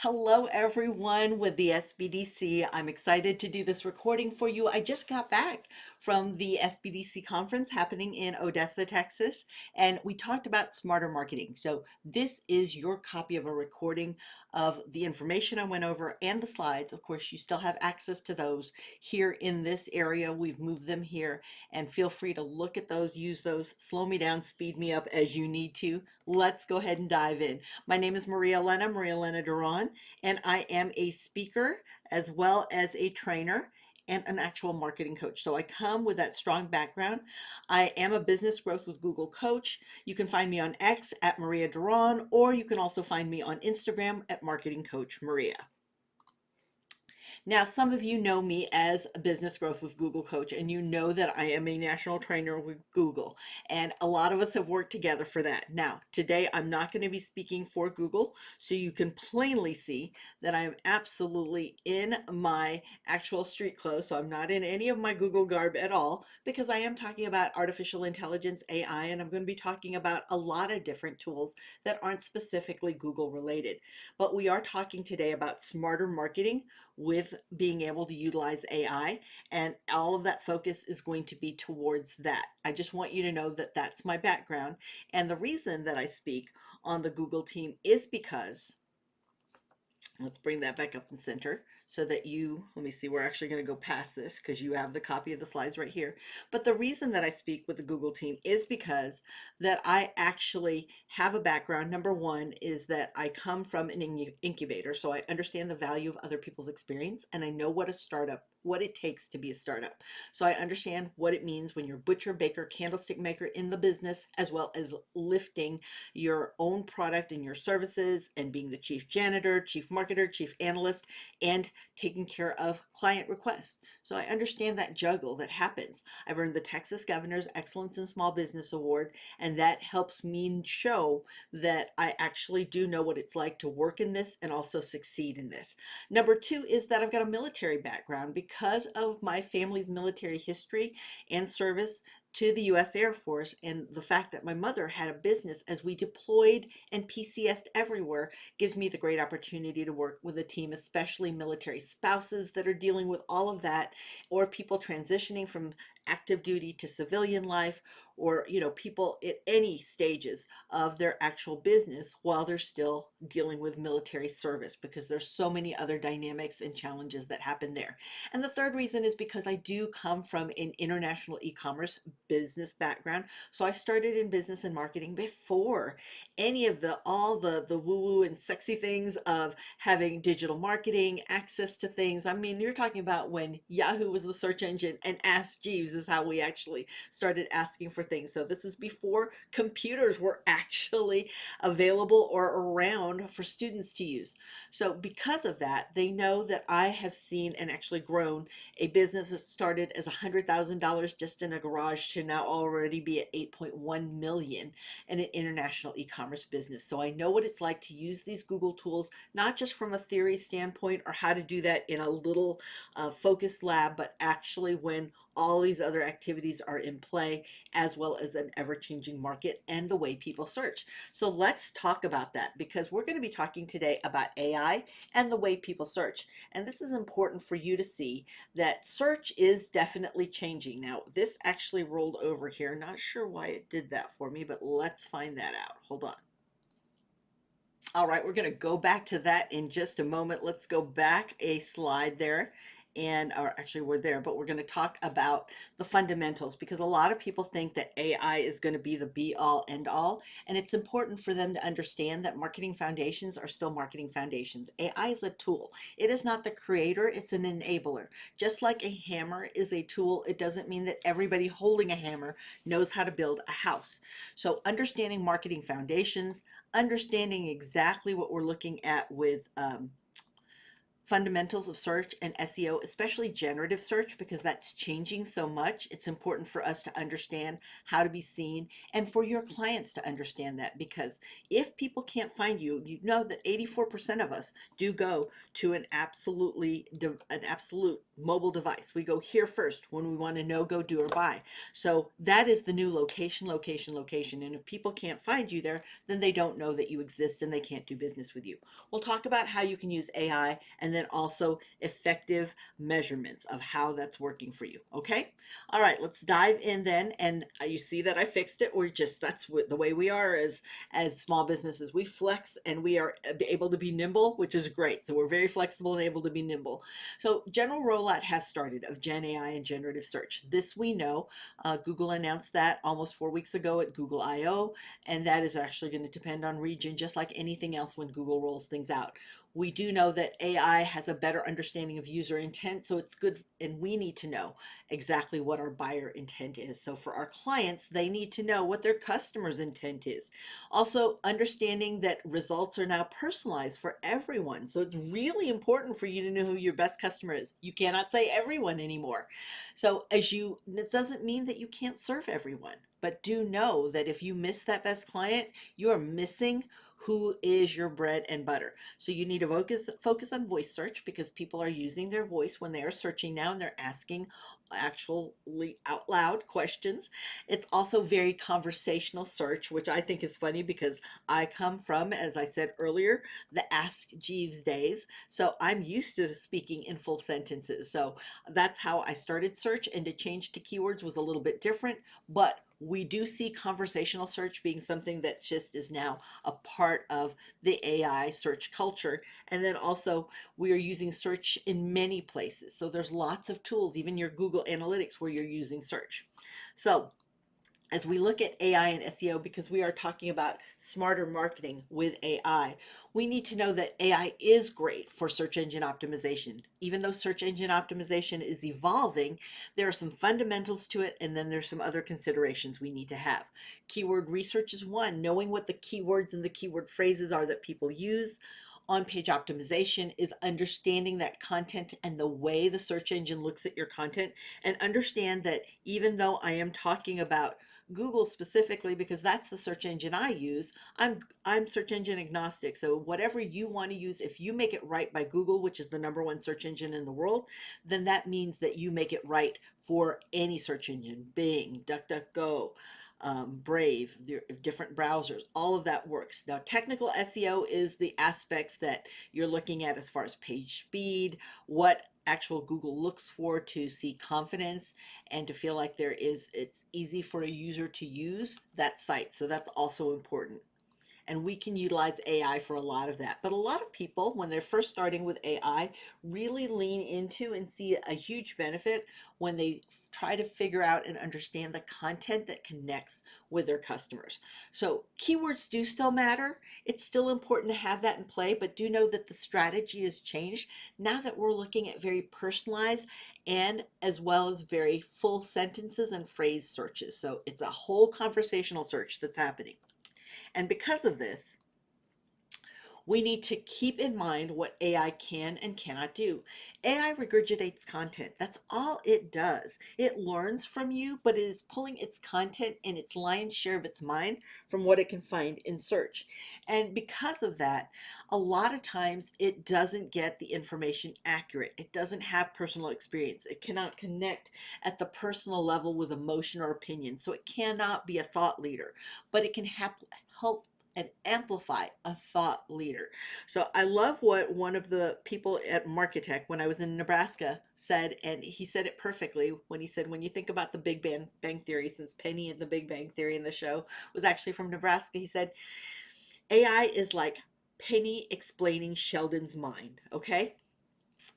Hello, everyone with the SBDC. I'm excited to do this recording for you. I just got back from the SBDC conference happening in Odessa, Texas, and we talked about smarter marketing. So this is your copy of a recording of the information I went over and the slides. Of course, you still have access to those here in this area. We've moved them here, and feel free to look at those, use those, slow me down, speed me up as you need to. Let's go ahead and dive in. My name is Maria Elena Duran, and I am a speaker as well as a trainer and an actual marketing coach. So I come with that strong background. I am a business growth with Google coach. You can find me on X at Maria Duran, or you can also find me on Instagram at Marketing Coach Maria. Now, some of you know me as a business growth with Google coach, and you know that I am a national trainer with Google, and a lot of us have worked together for that. Now, today I'm not going to be speaking for Google, so you can plainly see that I am absolutely in my actual street clothes, so I'm not in any of my Google garb at all, because I am talking about artificial intelligence, AI, and I'm going to be talking about a lot of different tools that aren't specifically Google related. But we are talking today about smarter marketing with being able to utilize AI, and all of that focus is going to be towards that. I just want you to know that that's my background, and the reason that I speak on the Google team is because, let's bring that back up in center so that let me see, we're actually going to go past this because you have the copy of the slides right here. But the reason that I speak with the Google team is because that I actually have a background. Number one is that I come from an incubator, so I understand the value of other people's experience, and I know what it takes to be a startup. So I understand what it means when you're butcher, baker, candlestick maker in the business, as well as lifting your own product and your services and being the chief janitor, chief marketer, chief analyst, and taking care of client requests. So I understand that juggle that happens. I've earned the Texas Governor's Excellence in Small Business Award, and that helps me show that I actually do know what it's like to work in this and also succeed in this. Number two is that I've got a military background because of my family's military history and service to the U.S. Air Force, and the fact that my mother had a business as we deployed and PCSed everywhere gives me the great opportunity to work with a team, especially military spouses that are dealing with all of that, or people transitioning from active duty to civilian life, or people at any stages of their actual business while they're still dealing with military service, because there's so many other dynamics and challenges that happen there. And the third reason is because I do come from an international e-commerce business background. So I started in business and marketing before any of all the woo-woo and sexy things of having digital marketing, access to things. I mean, you're talking about when Yahoo was the search engine and Ask Jeeves is how we actually started asking for things. So this is before computers were actually available or around for students to use. So because of that, they know that I have seen and actually grown a business that started as $100,000 just in a garage to now already be at 8.1 million in an international e-commerce business. So I know what it's like to use these Google tools, not just from a theory standpoint or how to do that in a little focused lab, but actually when all these other activities are in play, as well as an ever-changing market and the way people search. So let's talk about that, because we're going to be talking today about AI and the way people search. And this is important for you to see that search is definitely changing. Now, this actually rolled over here. Not sure why it did that for me, but let's find that out. Hold on. All right, we're going to go back to that in just a moment. Let's go back a slide there. Or actually we're there, but we're going to talk about the fundamentals, because a lot of people think that AI is going to be the be all end all. And it's important for them to understand that marketing foundations are still marketing foundations. AI is a tool. It is not the creator, it's an enabler. Just like a hammer is a tool, it doesn't mean that everybody holding a hammer knows how to build a house. So understanding marketing foundations, understanding exactly what we're looking at with fundamentals of search and SEO, especially generative search, because that's changing so much. It's important for us to understand how to be seen and for your clients to understand that, because if people can't find you, you know that 84% of us do go to an absolute mobile device. We go here first when we want to know, go, do, or buy. So that is the new location, location, location. And if people can't find you there, then they don't know that you exist and they can't do business with you. We'll talk about how you can use AI and then also effective measurements of how that's working for you. Okay. All right, let's dive in then. And you see that I fixed it. We're just, that's the way we are as small businesses. We flex and we are able to be nimble, which is great. So we're very flexible and able to be nimble. So general rollout has started of Gen AI and generative search. This we know. Google announced that almost 4 weeks ago at Google I/O, and that is actually going to depend on region, just like anything else when Google rolls things out. We do know that AI has a better understanding of user intent, so it's good, and we need to know exactly what our buyer intent is. So for our clients, they need to know what their customer's intent is. Also, understanding that results are now personalized for everyone. So it's really important for you to know who your best customer is. You cannot say everyone anymore. So it doesn't mean that you can't serve everyone, but do know that if you miss that best client, you are missing who is your bread and butter. So you need to focus on voice search, because people are using their voice when they are searching now, and they're asking actually out loud questions. It's also very conversational search, which I think is funny because I come from, as I said earlier, the Ask Jeeves days. So I'm used to speaking in full sentences. So that's how I started search, and to change to keywords was a little bit different, but we do see conversational search being something that just is now a part of the AI search culture. And then also we are using search in many places. So there's lots of tools, even your Google Analytics, where you're using search. So as we look at AI and SEO, because we are talking about smarter marketing with AI, we need to know that AI is great for search engine optimization. Even though search engine optimization is evolving, there are some fundamentals to it, and then there's some other considerations we need to have. Keyword research is one, knowing what the keywords and the keyword phrases are that people use. On-page optimization is understanding that content and the way the search engine looks at your content, and understand that even though I am talking about Google specifically, because that's the search engine I use, I'm search engine agnostic. So whatever you want to use, if you make it right by Google, which is the #1 search engine in the world, then that means that you make it right for any search engine, Bing, DuckDuckGo, Brave, different browsers, all of that works. Now, technical SEO is the aspects that you're looking at as far as page speed, what actual Google looks for to see confidence and to feel like it's easy for a user to use that site. So that's also important. And we can utilize AI for a lot of that. But a lot of people, when they're first starting with AI, really lean into and see a huge benefit when they try to figure out and understand the content that connects with their customers. So keywords do still matter. It's still important to have that in play, but do know that the strategy has changed now that we're looking at very personalized and as well as very full sentences and phrase searches. So it's a whole conversational search that's happening. And because of this, we need to keep in mind what AI can and cannot do. AI regurgitates content. That's all it does. It learns from you, but it is pulling its content and its lion's share of its mind from what it can find in search. And because of that, a lot of times it doesn't get the information accurate. It doesn't have personal experience. It cannot connect at the personal level with emotion or opinion. So it cannot be a thought leader, but it can help and amplify a thought leader. So I love what one of the people at Marketech when I was in Nebraska said, and he said it perfectly when he said, when you think about the Big Bang Theory, since Penny and the Big Bang Theory in the show was actually from Nebraska, he said, AI is like Penny explaining Sheldon's mind, okay?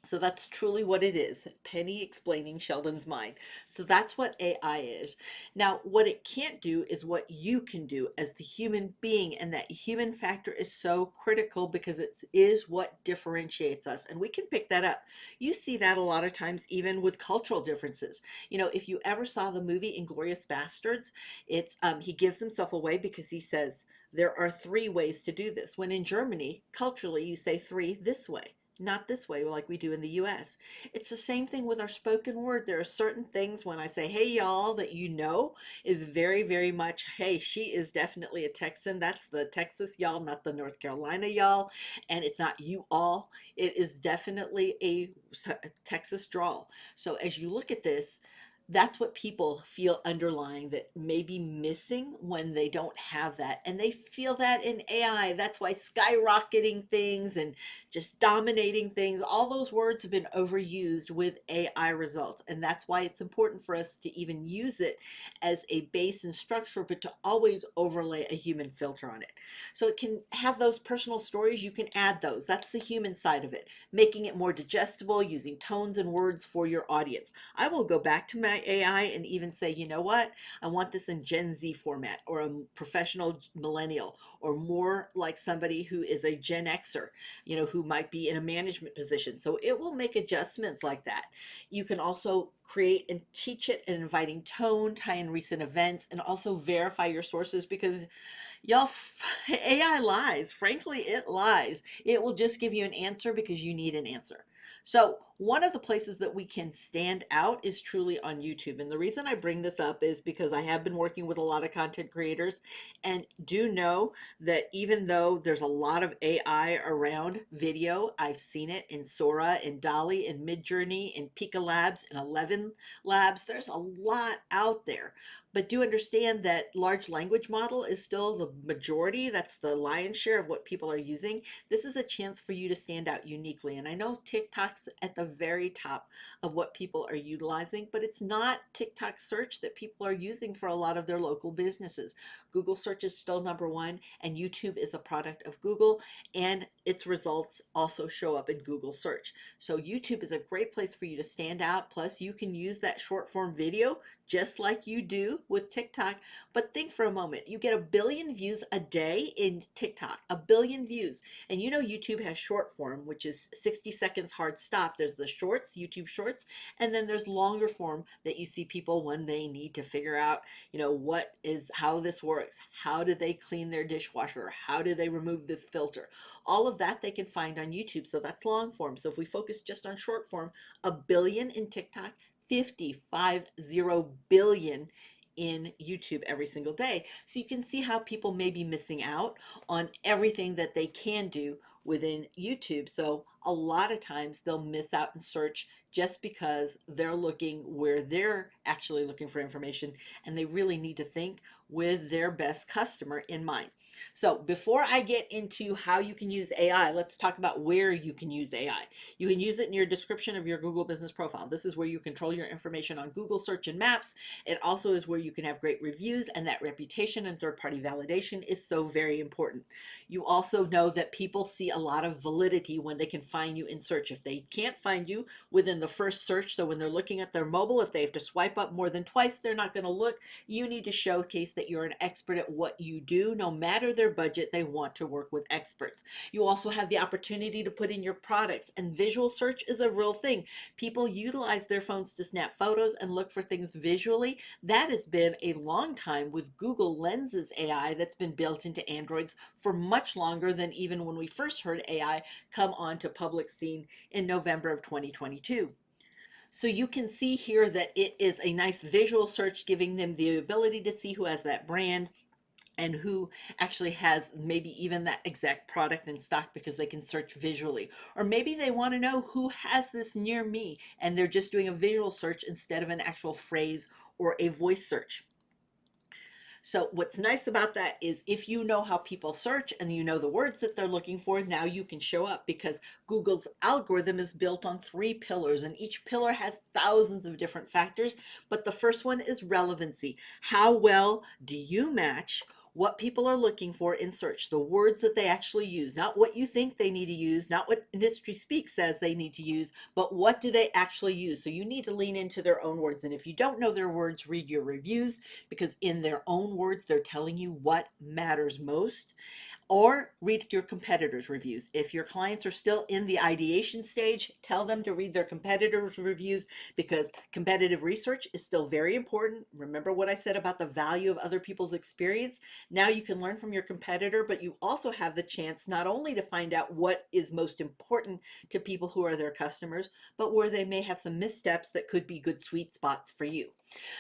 So that's truly what it is. Penny explaining Sheldon's mind. So that's what AI is. Now, what it can't do is what you can do as the human being. And that human factor is so critical because it is what differentiates us. And we can pick that up. You see that a lot of times, even with cultural differences. You know, if you ever saw the movie Inglourious Bastards, it's he gives himself away because he says, there are 3 ways to do this. When in Germany, culturally, you say 3 this way. not this way like we do in the US. It's the same thing with our spoken word. There are certain things when I say, hey, y'all, that you know is very, very much, hey, she is definitely a Texan. That's the Texas y'all, not the North Carolina y'all. And it's not you all. It is definitely a Texas drawl. So as you look at this, that's what people feel underlying that may be missing when they don't have that. And they feel that in AI. That's why skyrocketing things and just dominating things, all those words have been overused with AI results. And that's why it's important for us to even use it as a base and structure, but to always overlay a human filter on it. So it can have those personal stories, you can add those. That's the human side of it, making it more digestible, using tones and words for your audience. I will go back to my AI and even say, you know what? I want this in Gen Z format or a professional millennial or more like somebody who is a Gen Xer, who might be in a management position. So it will make adjustments like that. You can also create and teach it an inviting tone, tie in recent events, and also verify your sources because y'all, AI lies. Frankly, it lies. It will just give you an answer because you need an answer. So, one of the places that we can stand out is truly on YouTube. And the reason I bring this up is because I have been working with a lot of content creators and do know that even though there's a lot of AI around video, I've seen it in Sora, in Dolly, in Midjourney, in Pika Labs, in 11 Labs. There's a lot out there. But do understand that large language model is still the majority. That's the lion's share of what people are using. This is a chance for you to stand out uniquely. And I know TikTok's at the very top of what people are utilizing, but it's not TikTok search that people are using for a lot of their local businesses. Google search is still number one, and YouTube is a product of Google, and its results also show up in Google search. So YouTube is a great place for you to stand out. Plus, you can use that short form video just like you do with TikTok. But think for a moment, you get 1 billion views a day in TikTok, 1 billion views. And YouTube has short form, which is 60 seconds hard stop. There's the shorts, YouTube shorts, and then there's longer form that you see people when they need to figure out, how this works. How do they clean their dishwasher? How do they remove this filter? All of that they can find on YouTube. So that's long form. So if we focus just on short form, 1 billion in TikTok, 50 billion in YouTube every single day. So you can see how people may be missing out on everything that they can do within YouTube. So a lot of times they'll miss out in search just because they're looking where they're actually looking for information, and they really need to think with their best customer in mind. So before I get into how you can use AI, let's talk about where you can use AI. You can use it in your description of your Google business profile. This is where you control your information on Google search and maps. It also is where you can have great reviews, and that reputation and third-party validation is so very important. You also know that people see a lot of validity when they can find you in search. If they can't find you within the first search, so when they're looking at their mobile, if they have to swipe up more than twice, they're not going to look. You need to showcase that you're an expert at what you do. No matter their budget, they want to work with experts. You also have the opportunity to put in your products, and visual search is a real thing. People utilize their phones to snap photos and look for things visually. That has been a long time with Google Lenses AI that's been built into Androids for much longer than even when we first heard AI come onto public scene in November of 2022. So you can see here that it is a nice visual search, giving them the ability to see who has that brand and who actually has maybe even that exact product in stock because they can search visually. Or maybe they want to know who has this near me and they're just doing a visual search instead of an actual phrase or a voice search. So what's nice about that is if you know how people search and you know the words that they're looking for, now you can show up because Google's algorithm is built on 3 pillars, and each pillar has thousands of different factors. But the first one is relevancy. How well do you match what people are looking for in search, the words that they actually use, not what you think they need to use, not what industry speak says they need to use, but what do they actually use? So you need to lean into their own words. And if you don't know their words, read your reviews because in their own words, they're telling you what matters most. or read your competitors' reviews. If your clients are still in the ideation stage, tell them to read their competitors' reviews because competitive research is still very important. Remember what I said about the value of other people's experience? Now you can learn from your competitor, but you also have the chance not only to find out what is most important to people who are their customers, but where they may have some missteps that could be good sweet spots for you.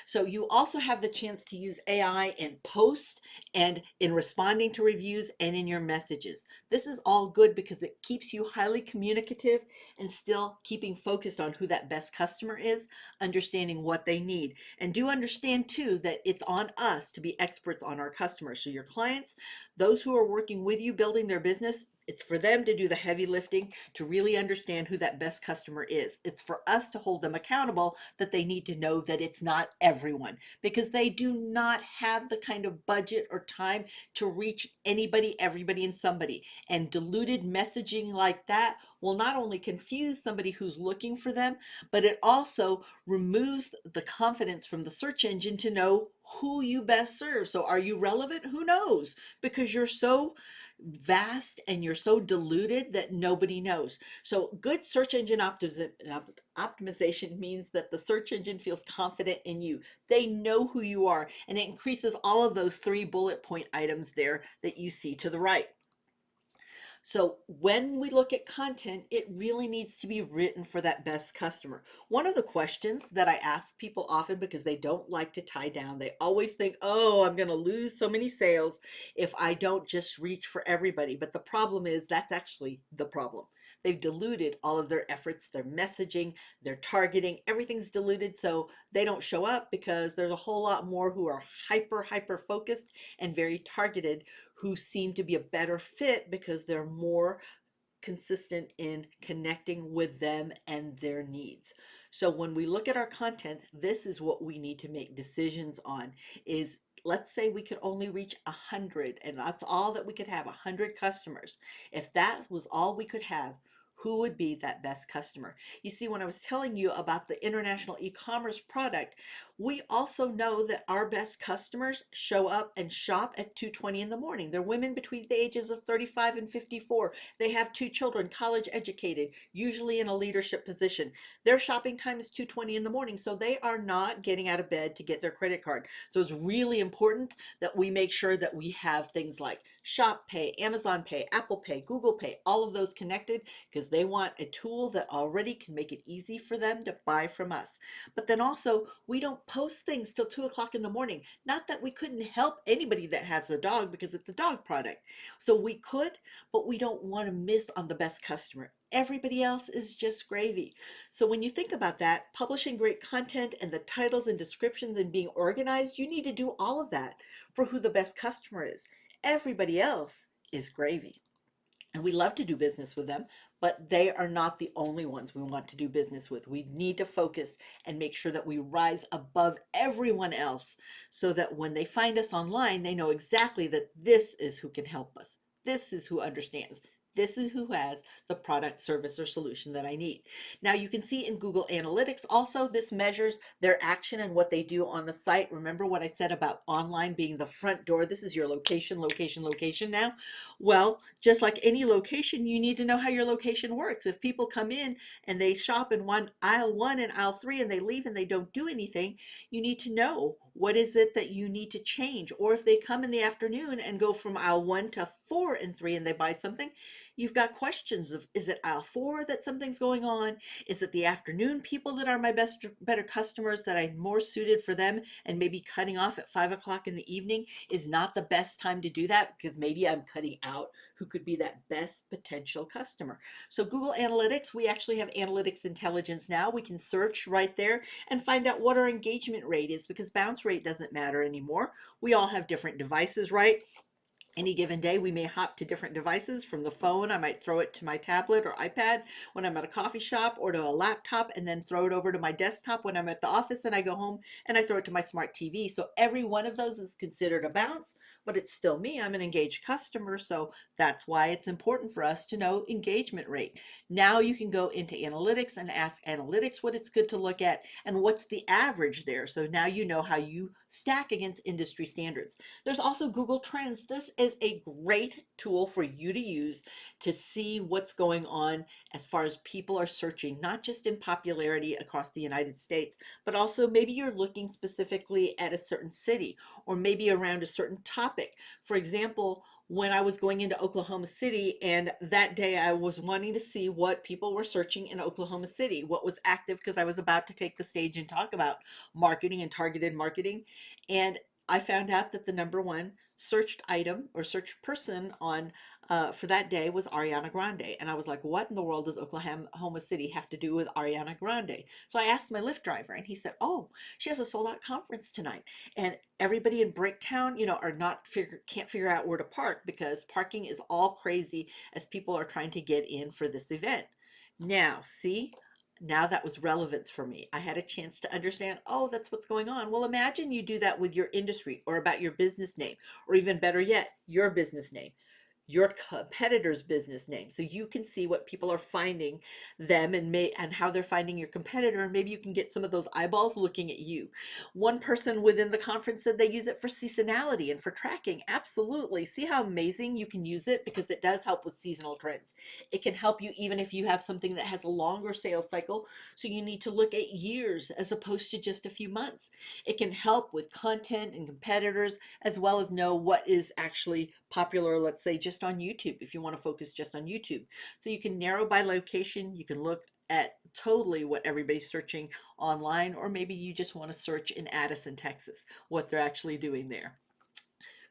So you also have the chance to use AI in post and in responding to reviews and in your messages. This is all good because it keeps you highly communicative and still keeping focused on who that best customer is, understanding what they need. And do understand too that it's on us to be experts on our customers. So your clients, those who are working with you building their business, it's for them to do the heavy lifting to really understand who that best customer is. It's for us to hold them accountable that they need to know that it's not everyone because they do not have the kind of budget or time to reach anybody, everybody, and somebody. And diluted messaging like that will not only confuse somebody who's looking for them, but it also removes the confidence from the search engine to know who you best serve. So are you relevant? Who knows? Because you're so vast and you're so diluted that nobody knows. So good search engine optimization means that the search engine feels confident in you. They know who you are, and it increases all of those 3 bullet point items there that you see to the right. So when we look at content, it really needs to be written for that best customer. One of the questions that I ask people often because they don't like to tie down, they always think, oh, I'm going to lose so many sales if I don't just reach for everybody. But the problem is that's actually the problem. They've diluted all of their efforts, their messaging, their targeting, everything's diluted. So they don't show up because there's a whole lot more who are hyper focused and very targeted who seem to be a better fit because they're more consistent in connecting with them and their needs. So when we look at our content, this is what we need to make decisions on is let's say we could only reach 100 and that's all that we could have, 100 customers. If that was all we could have, who would be that best customer? You see, when I was telling you about the international e-commerce product, we also know that our best customers show up and shop at 2:20 in the morning. They're women between the ages of 35 and 54. They have 2 children, college educated, usually in a leadership position. Their shopping time is 2:20 in the morning, so they are not getting out of bed to get their credit card. So it's really important that we make sure that we have things like Shop Pay, Amazon Pay, Apple Pay, Google Pay, all of those connected because they want a tool that already can make it easy for them to buy from us. But then also, we don't post things till 2 o'clock in the morning. Not that we couldn't help anybody that has a dog because it's a dog product. So we could, but we don't want to miss on the best customer. Everybody else is just gravy. So when you think about that, publishing great content and the titles and descriptions and being organized, you need to do all of that for who the best customer is. Everybody else is gravy. And we love to do business with them, but they are not the only ones we want to do business with. We need to focus and make sure that we rise above everyone else so that when they find us online, they know exactly that this is who can help us. This is who understands. This is who has the product, service, or solution that I need. Now you can see in Google Analytics also this measures their action and what they do on the site. Remember what I said about online being the front door? This is your location, location, location now. Well, just like any location, you need to know how your location works. If people come in and they shop in aisle 1 and aisle 3 and they leave and they don't do anything, you need to know what is it that you need to change. Or if they come in the afternoon and go from aisle 1 to 4 and 3 and they buy something, you've got questions of, is it aisle 4 that something's going on? Is it the afternoon people that are my better customers that I'm more suited for them and maybe cutting off at 5 o'clock in the evening is not the best time to do that because maybe I'm cutting out who could be that best potential customer. So Google Analytics, we actually have analytics intelligence now. We can search right there and find out what our engagement rate is because bounce rate doesn't matter anymore. We all have different devices, right? Any given day, we may hop to different devices. From the phone, I might throw it to my tablet or iPad when I'm at a coffee shop, or to a laptop, and then throw it over to my desktop when I'm at the office and I go home, and I throw it to my smart TV. So every one of those is considered a bounce, but it's still me. I'm an engaged customer, so that's why it's important for us to know engagement rate. Now you can go into analytics and ask analytics what it's good to look at and what's the average there. So now you know how you stack against industry standards. There's also Google Trends. This is a great tool for you to use to see what's going on as far as people are searching, not just in popularity across the United States, but also maybe you're looking specifically at a certain city or maybe around a certain topic. For example, when I was going into Oklahoma City, and that day I was wanting to see what people were searching in Oklahoma City, what was active, because I was about to take the stage and talk about marketing and targeted marketing. And I found out that the number one searched item or searched person on for that day was Ariana Grande. And I was like, what in the world does Oklahoma City have to do with Ariana Grande? So I asked my Lyft driver, and he said, oh, she has a sold out conference tonight. And everybody in Bricktown, are not can't figure out where to park because parking is all crazy as people are trying to get in for this event. Now, see, now that was relevance for me. I had a chance to understand, oh, that's what's going on. Well, imagine you do that with your industry or about your business name, or even better yet, your business name, your competitor's business name, so you can see what people are finding them and how they're finding your competitor, and maybe you can get some of those eyeballs looking at you. One person within the conference said they use it for seasonality and for tracking. Absolutely. See how amazing you can use it, because it does help with seasonal trends. It can help you even if you have something that has a longer sales cycle, so you need to look at years as opposed to just a few months. It can help with content and competitors, as well as know what is actually popular, let's say just on YouTube, if you want to focus just on YouTube. So you can narrow by location, you can look at totally what everybody's searching online, or maybe you just want to search in Addison, Texas, what they're actually doing there.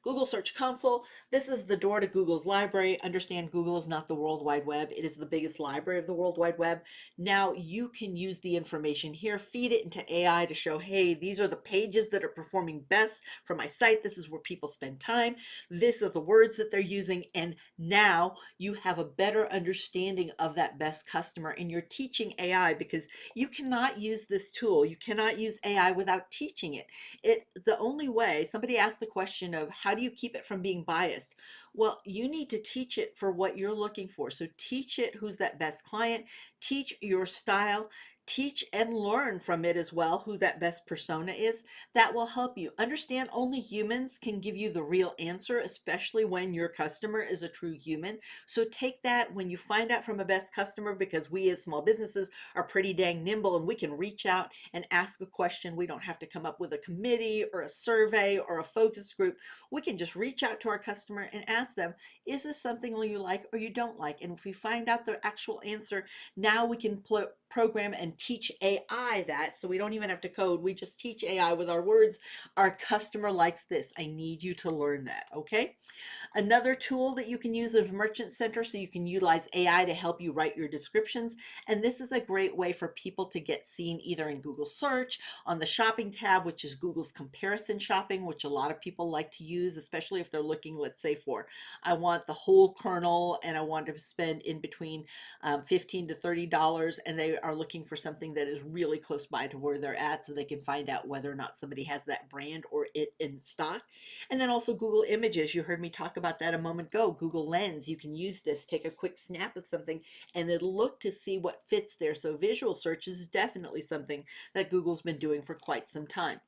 Google Search Console. This is the door to Google's library. Understand, Google is not the World Wide Web. It is the biggest library of the World Wide Web. Now you can use the information here, feed it into AI to show, hey, these are the pages that are performing best for my site. This is where people spend time. This are the words that they're using. And now you have a better understanding of that best customer, and you're teaching AI, because you cannot use this tool. You cannot use AI without teaching it. The only way, somebody asked the question of how do you keep it from being biased? Well, you need to teach it for what you're looking for. So teach it who's that best client, teach your style, teach and learn from it as well who that best persona is. That will help you understand. Only humans can give you the real answer, especially when your customer is a true human. So take that when you find out from a best customer, because we as small businesses are pretty dang nimble and we can reach out and ask a question. We don't have to come up with a committee or a survey or a focus group. We can just reach out to our customer and ask them, is this something you like or you don't like? And if we find out their actual answer, now we can program and teach AI that, so we don't even have to code. We just teach AI with our words. Our customer likes this. I need you to learn that, okay? Another tool that you can use is Merchant Center, so you can utilize AI to help you write your descriptions. And this is a great way for people to get seen either in Google search, on the shopping tab, which is Google's comparison shopping, which a lot of people like to use, especially if they're looking, let's say, for, I want the whole kernel and I want to spend in between $15 to $30, and they are looking for something that is really close by to where they're at, so they can find out whether or not somebody has that brand or it in stock. And then also Google Images. You heard me talk about that a moment ago. Google Lens, you can use this, take a quick snap of something and it'll look to see what fits there. So visual search is definitely something that Google's been doing for quite some time.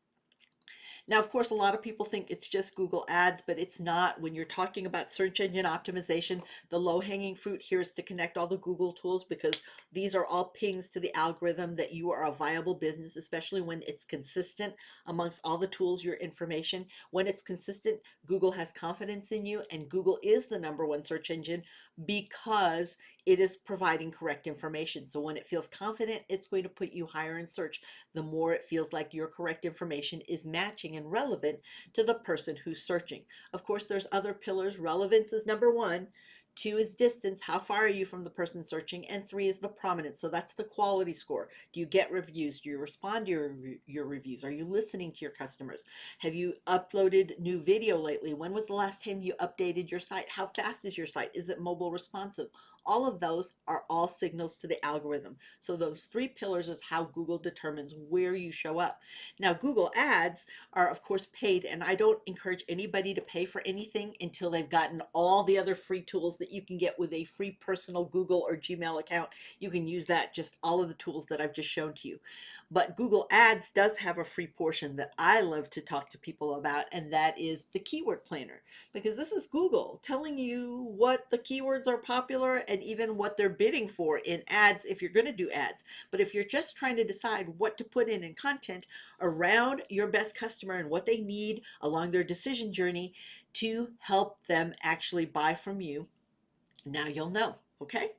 Now, of course, a lot of people think it's just Google Ads, but it's not. When you're talking about search engine optimization, the low-hanging fruit here is to connect all the Google tools, because these are all pings to the algorithm that you are a viable business, especially when it's consistent amongst all the tools, your information. When it's consistent, Google has confidence in you, and Google is the number one search engine because it is providing correct information. So when it feels confident, it's going to put you higher in search. The more it feels like your correct information is matching and relevant to the person who's searching. Of course, there's other pillars. Relevance is number one. Two is distance. How far are you from the person searching? And three is the prominence. So that's the quality score. Do you get reviews? Do you respond to your reviews? Are you listening to your customers? Have you uploaded new video lately? When was the last time you updated your site? How fast is your site? Is it mobile responsive? All of those are all signals to the algorithm. So those three pillars is how Google determines where you show up. Now, Google Ads are of course paid, and I don't encourage anybody to pay for anything until they've gotten all the other free tools that you can get with a free personal Google or Gmail account. You can use that, just all of the tools that I've just shown to you. But Google Ads does have a free portion that I love to talk to people about, and that is the keyword planner, because this is Google telling you what the keywords are popular and even what they're bidding for in ads if you're going to do ads. But if you're just trying to decide what to put in content around your best customer and what they need along their decision journey to help them actually buy from you, now you'll know, okay?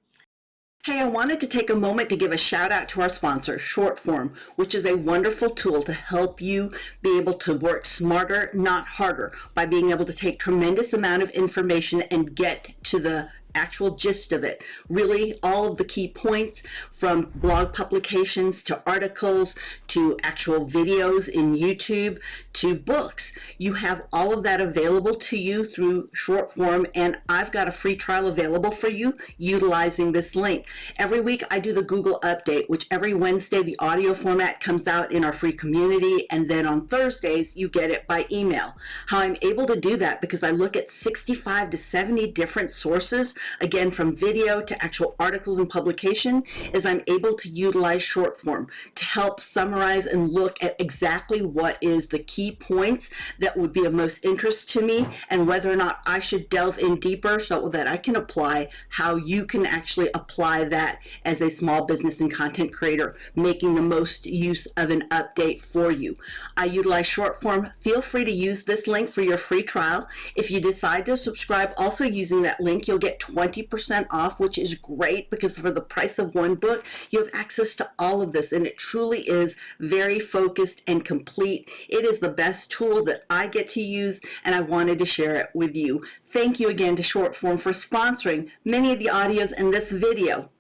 Hey, I wanted to take a moment to give a shout out to our sponsor, Shortform, which is a wonderful tool to help you be able to work smarter, not harder, by being able to take tremendous amount of information and get to the actual gist of it. Really, all of the key points, from blog publications to articles to actual videos in YouTube to books. You have all of that available to you through Shortform, and I've got a free trial available for you utilizing this link. Every week I do the Google update, which every Wednesday the audio format comes out in our free community, and then on Thursdays you get it by email. How I'm able to do that, because I look at 65 to 70 different sources, again from video to actual articles and publication, is I'm able to utilize Shortform to help summarize and look at exactly what is the key points that would be of most interest to me, and whether or not I should delve in deeper so that I can apply how you can actually apply that as a small business and content creator, making the most use of an update for you. I utilize Shortform. Feel free to use this link for your free trial. If you decide to subscribe also using that link, you'll get 20% off, which is great, because for the price of one book, you have access to all of this, and it truly is very focused and complete. It is the best tool that I get to use, and I wanted to share it with you. Thank you again to Shortform for sponsoring many of the audios in this video.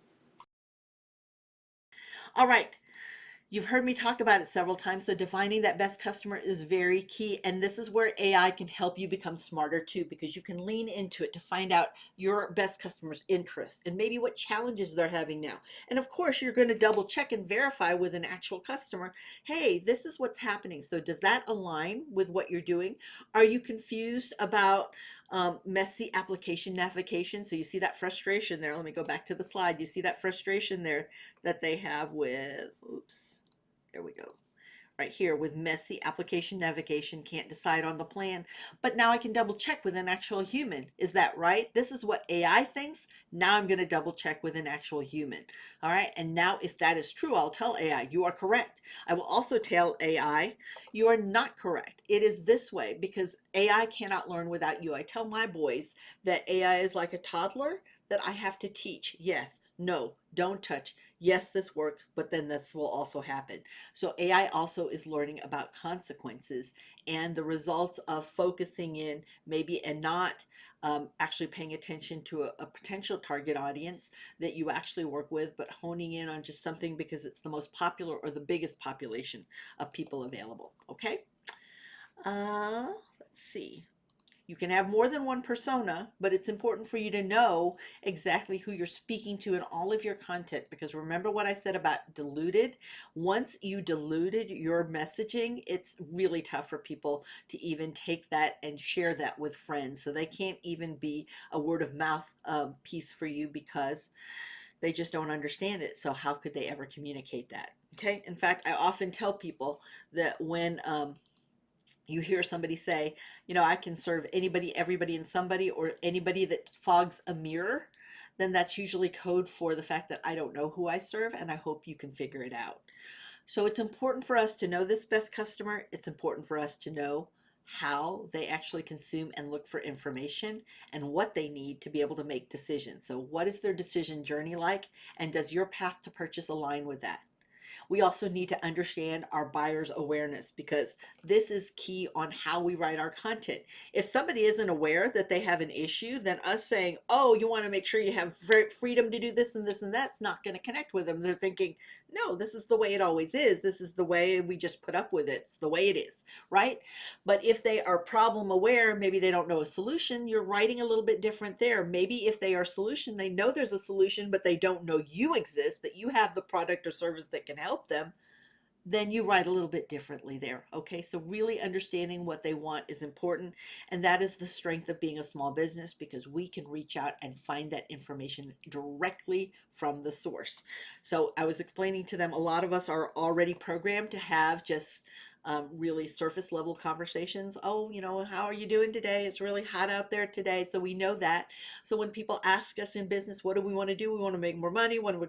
All right. You've heard me talk about it several times, so defining that best customer is very key, and this is where AI can help you become smarter too, because you can lean into it to find out your best customer's interests and maybe what challenges they're having now. And of course, you're going to double check and verify with an actual customer, hey, this is what's happening. So does that align with what you're doing? Are you confused about messy application navigation? So you see that frustration there. Let me go back to the slide. You see that frustration there that they have with, oops. There we go. Right here with messy application navigation, can't decide on the plan. But now I can double check with an actual human. Is that right? This is what AI thinks. Now I'm going to double check with an actual human. All right. And now if that is true, I'll tell AI, you are correct. I will also tell AI, you are not correct. It is this way, because AI cannot learn without you. I tell my boys that AI is like a toddler that I have to teach. Yes, no, don't touch. Yes, this works, but then this will also happen. So AI also is learning about consequences and the results of focusing in maybe and not actually paying attention to a potential target audience that you actually work with, but honing in on just something because it's the most popular or the biggest population of people available. Okay. Let's see. You can have more than one persona, but it's important for you to know exactly who you're speaking to in all of your content, because remember what I said about diluted? Once you diluted your messaging, it's really tough for people to even take that and share that with friends. So they can't even be a word of mouth piece for you, because they just don't understand it. So how could they ever communicate that? Okay. In fact, I often tell people that when you hear somebody say, you know, I can serve anybody, everybody, and somebody, or anybody that fogs a mirror, then that's usually code for the fact that I don't know who I serve, and I hope you can figure it out. So it's important for us to know this best customer. It's important for us to know how they actually consume and look for information and what they need to be able to make decisions. So what is their decision journey like? And does your path to purchase align with that? We also need to understand our buyer's awareness, because this is key on how we write our content. If somebody isn't aware that they have an issue, then us saying, oh, you want to make sure you have freedom to do this and this and that's not going to connect with them. They're thinking, no, this is the way it always is. This is the way we just put up with it. It's the way it is, right? But if they are problem aware, maybe they don't know a solution, you're writing a little bit different there. Maybe if they are solution, they know there's a solution, but they don't know you exist, that you have the product or service that can help them, then you write a little bit differently there. Okay, so really understanding what they want is important. And that is the strength of being a small business, because we can reach out and find that information directly from the source. So I was explaining to them, a lot of us are already programmed to have just really surface level conversations. Oh, how are you doing today? It's really hot out there today. So we know that. So when people ask us in business, what do we want to do? We want to make more money. We want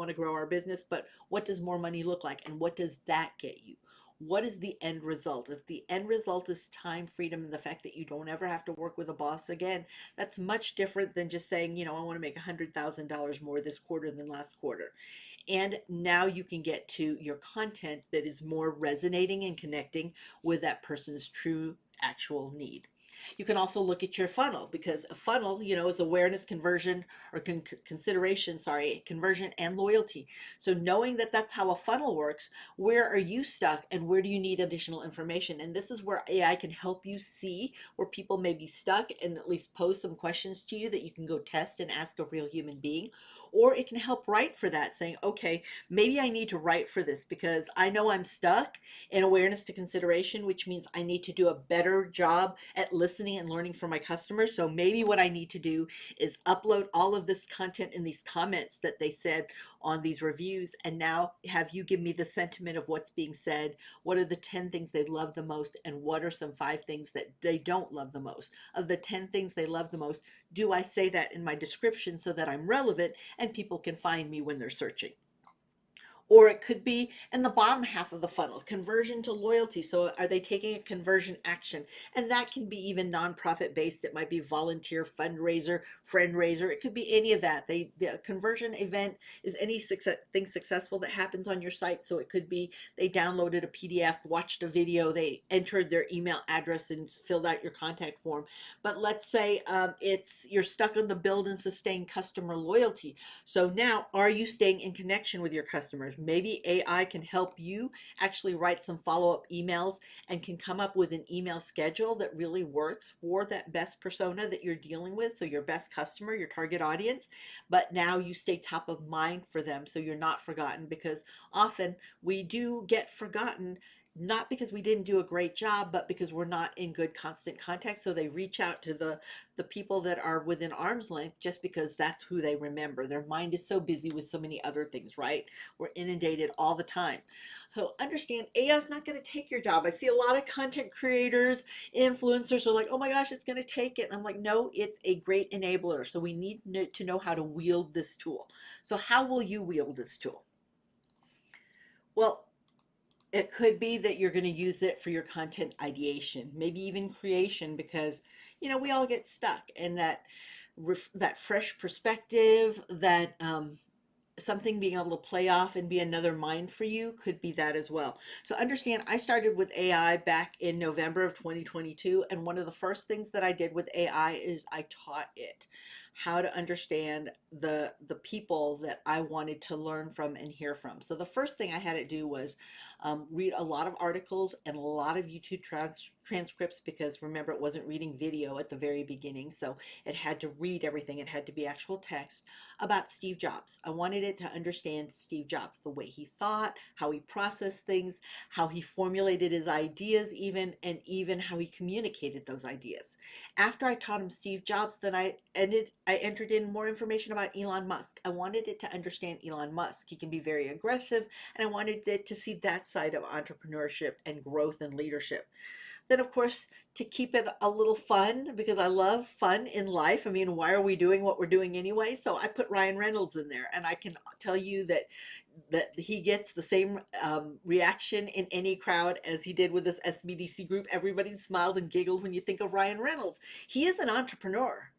to grow our business. But what does more money look like? And what does that get you? What is the end result? If the end result is time freedom and the fact that you don't ever have to work with a boss again, that's much different than just saying, I want to make $100,000 more this quarter than last quarter. And now you can get to your content that is more resonating and connecting with that person's true actual need. You can also look at your funnel, because a funnel, is awareness, conversion, or consideration, conversion and loyalty. So knowing that that's how a funnel works, where are you stuck and where do you need additional information? And this is where AI can help you see where people may be stuck, and at least pose some questions to you that you can go test and ask a real human being. Or it can help write for that, saying, okay, maybe I need to write for this because I know I'm stuck in awareness to consideration, which means I need to do a better job at listening and learning from my customers. So maybe what I need to do is upload all of this content in these comments that they said on these reviews, and now have you give me the sentiment of what's being said. What are the 10 things they love the most, and what are some 5 things that they don't love the most? Of the 10 things they love the most, do I say that in my description so that I'm relevant and people can find me when they're searching? Or it could be in the bottom half of the funnel, conversion to loyalty. So are they taking a conversion action? And that can be even nonprofit based. It might be volunteer, fundraiser, friend raiser. It could be any of that. The conversion event is any thing successful that happens on your site. So it could be they downloaded a PDF, watched a video, they entered their email address and filled out your contact form. But let's say it's you're stuck on the build and sustain customer loyalty. So now, are you staying in connection with your customers? Maybe AI can help you actually write some follow-up emails and can come up with an email schedule that really works for that best persona that you're dealing with. So your best customer, your target audience, but now you stay top of mind for them so you're not forgotten, because often we do get forgotten, not because we didn't do a great job, but because we're not in good constant contact. So they reach out to the people that are within arm's length just because that's who they remember. Their mind is so busy with so many other things, right? We're inundated all the time. So understand, AI is not going to take your job. I see a lot of content creators, influencers are like, oh my gosh, it's going to take it. And I'm like, no, it's a great enabler. So we need to know how to wield this tool. So how will you wield this tool? Well, it could be that you're going to use it for your content ideation, maybe even creation, because we all get stuck, and that fresh perspective, that something being able to play off and be another mind for you could be that as well. So understand, I started with AI back in November of 2022, and one of the first things that I did with AI is I taught it how to understand the people that I wanted to learn from and hear from. So the first thing I had it do was read a lot of articles and a lot of YouTube transcripts, because remember, it wasn't reading video at the very beginning, so it had to read everything. It had to be actual text about Steve Jobs. I wanted it to understand Steve Jobs, the way he thought, how he processed things, how he formulated his ideas, and even how he communicated those ideas. After I taught him Steve Jobs, then I entered in more information about Elon Musk. I wanted it to understand Elon Musk. He can be very aggressive, and I wanted it to see that side of entrepreneurship and growth and leadership. Then, of course, to keep it a little fun, because I love fun in life. I mean, why are we doing what we're doing anyway? So I put Ryan Reynolds in there, and I can tell you that he gets the same reaction in any crowd as he did with this SBDC group. Everybody smiled and giggled when you think of Ryan Reynolds. He is an entrepreneur,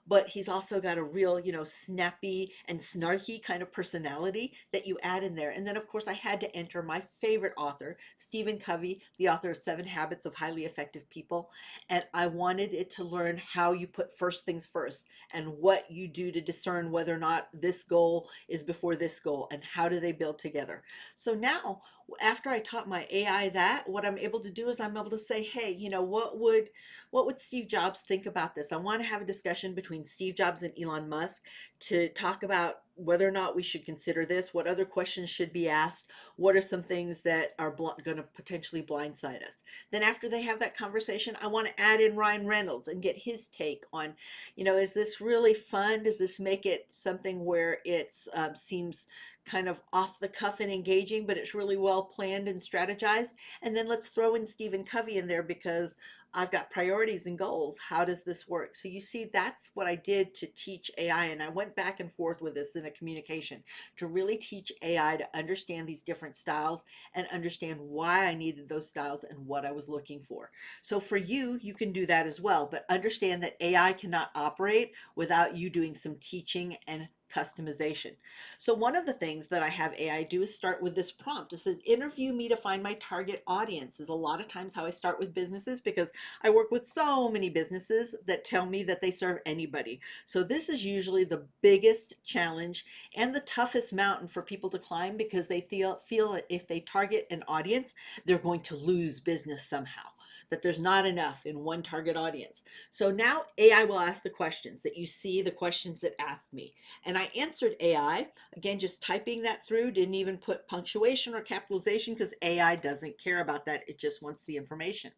but he's also got a real, snappy and snarky kind of personality that you add in there. And then, of course, I had to enter my favorite author, Stephen Covey, the author of 7 Habits of Highly Effective People. And I wanted it to learn how you put first things first and what you do to discern whether or not this goal is before this goal and how do they build together. So now, after I taught my AI that, what I'm able to do is I'm able to say, hey, what would Steve Jobs think about this? I want to have a discussion between Steve Jobs and Elon Musk to talk about whether or not we should consider this, what other questions should be asked, what are some things that are going to potentially blindside us. Then after they have that conversation, I want to add in Ryan Reynolds and get his take on, is this really fun? Does this make it something where it seems kind of off the cuff and engaging, but it's really well planned and strategized? And then let's throw in Stephen Covey in there because I've got priorities and goals. How does this work? So you see, that's what I did to teach AI. And I went back and forth with this in a communication to really teach AI to understand these different styles and understand why I needed those styles and what I was looking for. So for you, you can do that as well, but understand that AI cannot operate without you doing some teaching and customization. So one of the things that I have AI do is start with this prompt. It says, interview me to find my target audience. Is a lot of times how I start with businesses because I work with so many businesses that tell me that they serve anybody. So this is usually the biggest challenge and the toughest mountain for people to climb because they feel that if they target an audience, they're going to lose business somehow, that there's not enough in one target audience. So now AI will ask the questions that you see, the questions that asked me. And I answered AI, again, just typing that through, didn't even put punctuation or capitalization because AI doesn't care about that. It just wants the information.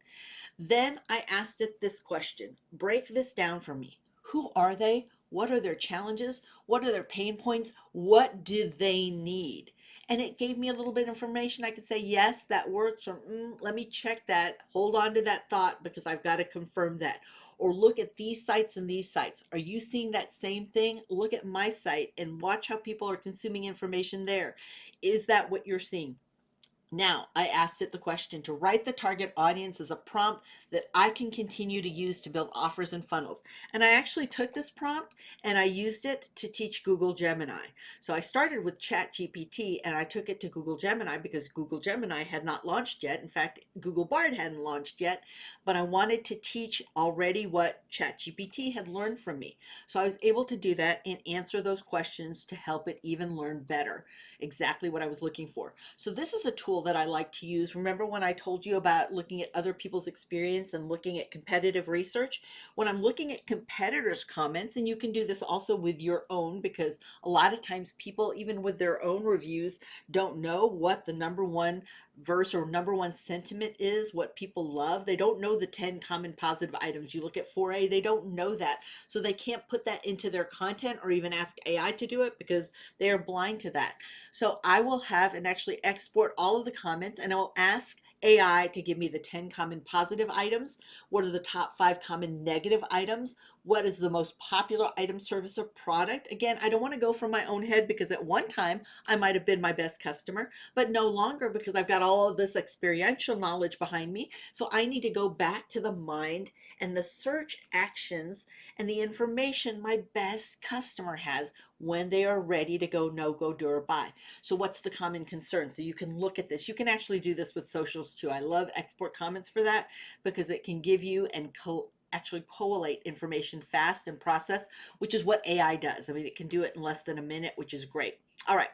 Then I asked it this question: break this down for me. Who are they? What are their challenges? What are their pain points? What do they need? And it gave me a little bit of information. I could say, yes, that works, or let me check that. Hold on to that thought because I've got to confirm that. Or look at these sites and these sites. Are you seeing that same thing? Look at my site and watch how people are consuming information there. Is that what you're seeing? Now, I asked it the question to write the target audience as a prompt that I can continue to use to build offers and funnels. And I actually took this prompt and I used it to teach Google Gemini. So I started with ChatGPT and I took it to Google Gemini because Google Gemini had not launched yet. In fact, Google Bard hadn't launched yet, but I wanted to teach already what ChatGPT had learned from me. So I was able to do that and answer those questions to help it even learn better exactly what I was looking for. So this is a tool that I like to use. Remember when I told you about looking at other people's experience and looking at competitive research? When I'm looking at competitors' comments, and you can do this also with your own, because a lot of times people, even with their own reviews, don't know what the number one verse or number one sentiment is, what people love. They don't know the 10 common positive items. You look at 4A, they don't know that. So they can't put that into their content or even ask AI to do it because they are blind to that. So I will have and actually export all of the comments and I will ask AI to give me the 10 common positive items. What are the top 5 common negative items? What is the most popular item, service, or product? Again, I don't want to go from my own head because at one time I might have been my best customer, but no longer because I've got all of this experiential knowledge behind me. So I need to go back to the mind and the search actions and the information my best customer has when they are ready to go no go, do, or buy. So what's the common concern? So you can look at this. You can actually do this with socials too. I love export comments for that because it can give you and actually collate information fast and process, which is what AI does. I mean, it can do it in less than a minute, which is great. All right.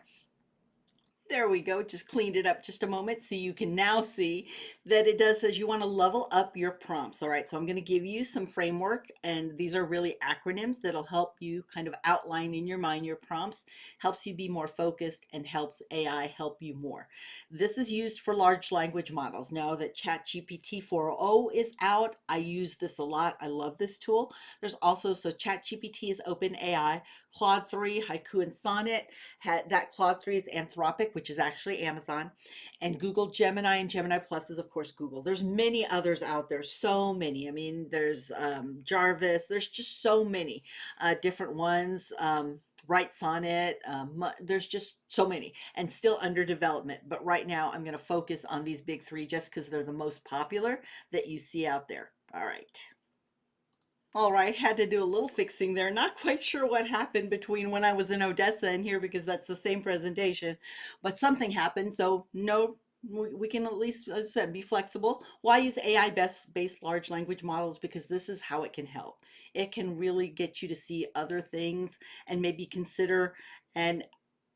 There we go. Just cleaned it up just a moment so you can now see that it does says you want to level up your prompts. All right, so I'm going to give you some framework, and these are really acronyms that'll help you kind of outline in your mind your prompts, helps you be more focused, and helps AI help you more. This is used for large language models. Now that ChatGPT 4.0 is out, I use this a lot. I love this tool. There's also, so ChatGPT is OpenAI, Claude 3, Haiku, and Sonnet. That Claude 3 is Anthropic, which is actually Amazon, and Google Gemini and Gemini Plus is of course Google. There's many others out there, so many. I mean, there's Jarvis. There's just so many different ones. Write Sonnet. There's just so many and still under development. But right now, I'm going to focus on these big 3 just because they're the most popular that you see out there. All right. All right, had to do a little fixing there. Not quite sure what happened between when I was in Odessa and here because that's the same presentation, but something happened. So no, we can at least, as I said, be flexible. Why use AI based large language models? Because this is how it can help. It can really get you to see other things and maybe consider and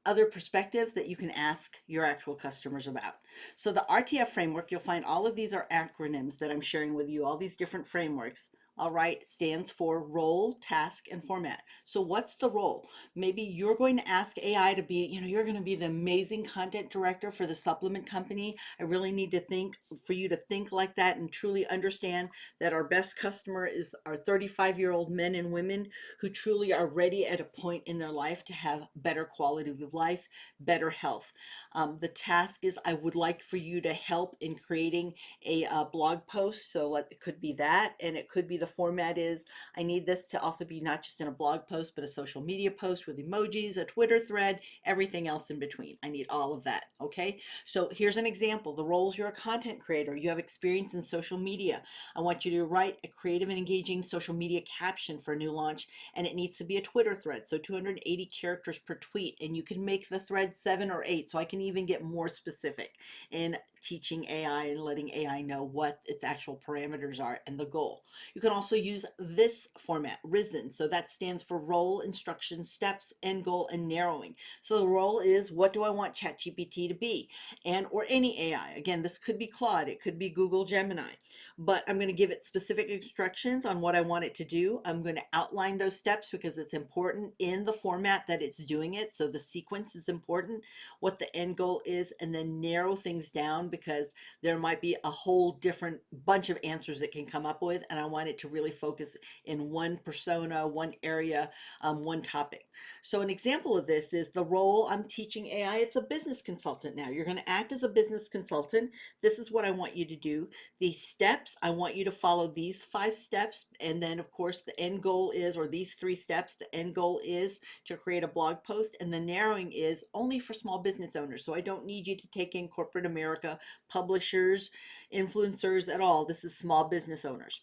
other perspectives that you can ask your actual customers about. So the RTF framework, you'll find all of these are acronyms that I'm sharing with you, all these different frameworks. All right, stands for role, task, and format. So what's the role? Maybe you're going to ask AI to be, you're going to be the amazing content director for the supplement company. I really need to think for you to think like that and truly understand that our best customer is our 35-year-old men and women who truly are ready at a point in their life to have better quality of life, better health. The task is I would like for you to help in creating a blog post. So it could be that, and it could be the format is I need this to also be not just in a blog post, but a social media post with emojis, a Twitter thread, everything else in between. I need all of that. Okay. So here's an example. The roles you're a content creator, you have experience in social media. I want you to write a creative and engaging social media caption for a new launch, and it needs to be a Twitter thread. So 280 characters per tweet, and you can make the thread 7 or 8. So I can even get more specific in teaching AI and letting AI know what its actual parameters are and the goal. You can also use this format, risen. So that stands for role, instruction, steps, end goal, and narrowing. So the role is what do I want ChatGPT to be? And or any AI. Again, this could be Claude, it could be Google Gemini, but I'm going to give it specific instructions on what I want it to do. I'm going to outline those steps because it's important in the format that it's doing it. So the sequence is important, what the end goal is, and then narrow things down because there might be a whole different bunch of answers it can come up with. And I want it to really focus in one persona, one area, one topic. So an example of this is the role I'm teaching AI. It's a business consultant now. You're going to act as a business consultant. This is what I want you to do. These steps, I want you to follow these 5 steps. And then of course the end goal is, or these 3 steps, the end goal is to create a blog post, and the narrowing is only for small business owners. So I don't need you to take in corporate America, publishers, influencers at all. This is small business owners.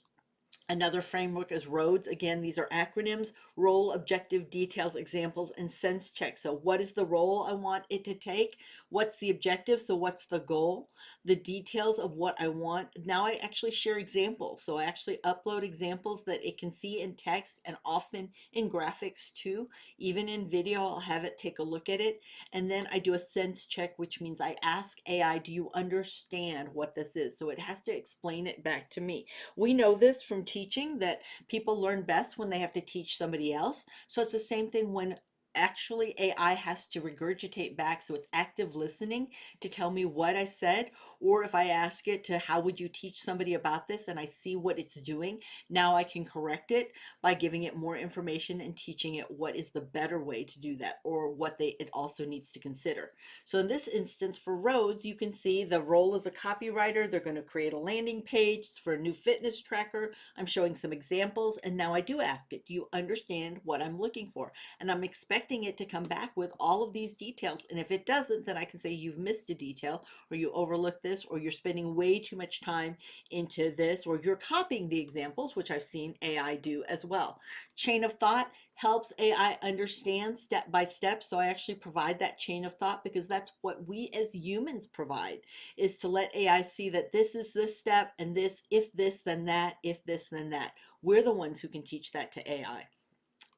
Another framework is ROADS. Again, these are acronyms: role, objective, details, examples, and sense check. So what is the role I want it to take? What's the objective? So what's the goal? The details of what I want. Now I actually share examples. So I actually upload examples that it can see in text and often in graphics too. Even in video, I'll have it take a look at it. And then I do a sense check, which means I ask AI, do you understand what this is? So it has to explain it back to me. We know this from teaching that people learn best when they have to teach somebody else. So it's the same thing when actually AI has to regurgitate back. So it's active listening to tell me what I said, or if I ask it to, how would you teach somebody about this? And I see what it's doing. Now I can correct it by giving it more information and teaching it what is the better way to do that, or what it also needs to consider. So in this instance for roads, you can see the role as a copywriter. They're going to create a landing page. It's for a new fitness tracker. I'm showing some examples, and now I do ask it, do you understand what I'm looking for? And I'm expecting it to come back with all of these details. And if it doesn't, then I can say you've missed a detail, or you overlooked this, or you're spending way too much time into this, or you're copying the examples, which I've seen AI do as well. Chain of thought helps AI understand step by step. So I actually provide that chain of thought because that's what we as humans provide, is to let AI see that this is this step, and this, if this, then that, if this, then that. We're the ones who can teach that to AI.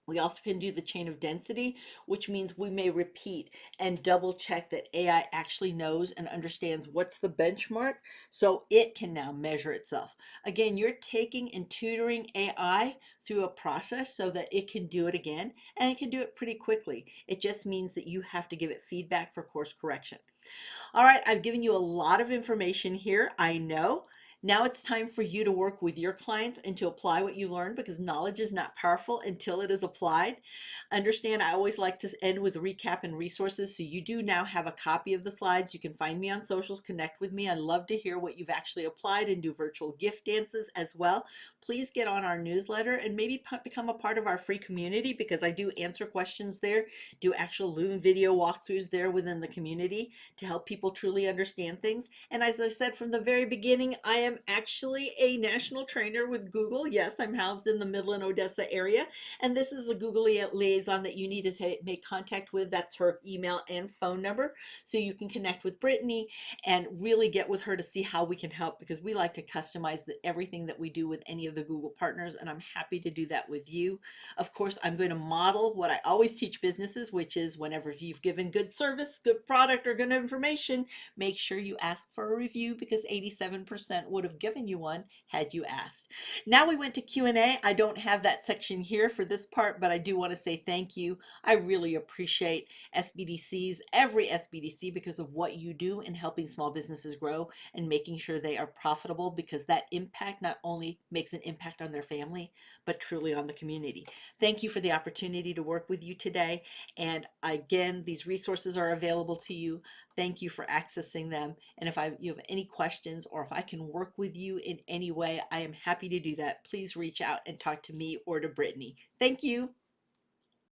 We also can do the chain of density, which means we may repeat and double check that AI actually knows and understands what's the benchmark, so it can now measure itself. Again, you're taking and tutoring AI through a process so that it can do it again, and it can do it pretty quickly. It just means that you have to give it feedback for course correction. All right, I've given you a lot of information here, I know. Now it's time for you to work with your clients and to apply what you learned, because knowledge is not powerful until it is applied. Understand, I always like to end with recap and resources. So you do now have a copy of the slides. You can find me on socials, connect with me. I'd love to hear what you've actually applied, and do virtual gift dances as well. Please get on our newsletter and maybe become a part of our free community, because I do answer questions there, do actual Loom video walkthroughs there within the community to help people truly understand things. And as I said from the very beginning, I am am actually a national trainer with Google. Yes, I'm housed in the Midland, Odessa area, and this is a Google liaison that you need to make contact with. That's her email and phone number, so you can connect with Brittany and really get with her to see how we can help, because we like to customize everything that we do with any of the Google partners, and I'm happy to do that with you. Of course, I'm going to model what I always teach businesses, which is whenever you've given good service, good product, or good information, make sure you ask for a review, because 87% would have given you one had you asked. Now we went to Q&A. I don't have that section here for this part, but I do want to say thank you. I really appreciate SBDCs, every SBDC, because of what you do in helping small businesses grow and making sure they are profitable, because that impact not only makes an impact on their family, but truly on the community. Thank you for the opportunity to work with you today. And again, these resources are available to you. Thank you for accessing them. And if you have any questions, or if I can work with you in any way, I am happy to do that. Please reach out and talk to me or to Brittany. Thank you.